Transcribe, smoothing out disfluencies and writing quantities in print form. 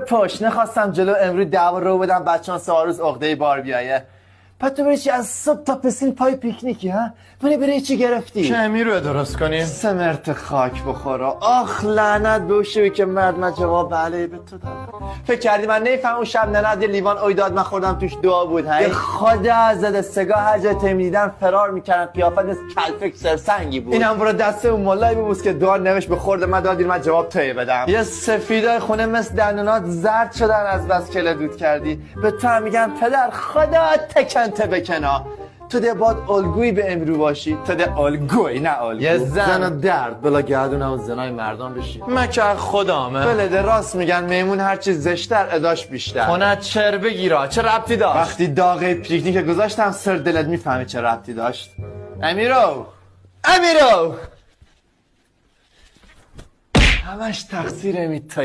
پشت نخواستم جلو امروز دعوا رو بدم بچه‌ها سه روز عقده بار بیایه. پس تو بری چی از صبح تا پسین پای پیکنیکی ها؟ بری چی گرفتی؟ چه رو درست کنیم؟ سمرت خاک بخورا. آخ لعنت به شوی که مرد من جواب بله به تو دادم. فکر کردی من نمیفهم اون شب ننت یه لیوان اوی داد من خوردم توش دعا بود هی؟ خدا زده سگاه هر جای تیم دیدن فرار میکردن قیافت از کلفک سرسنگی بود. اینم برو دسته اون مولای ببوس که دعا نوشت به خورد من دادی من جواب توی بدم. یه سفیدای خونه مثل دندونات زرد شدن از بس کله دود کردی. به تو هم میگن پدر خدا تکنته بکنا. تو ده باد الگویی به امرو باشی. تو ده الگوی نه الگو. یه زن درد بلا گردون اون زنای مردان بشی. مکه خدامه. بله ده راست میگن میمون هرچی زشتر اداش بیشتر. خونه چر بگیرا چه ربطی داشت؟ وقتی داغه پیکنیک گذاشتم سر دلت میفهمی چه ربطی داشت. امیرو همش تقصیر میتای.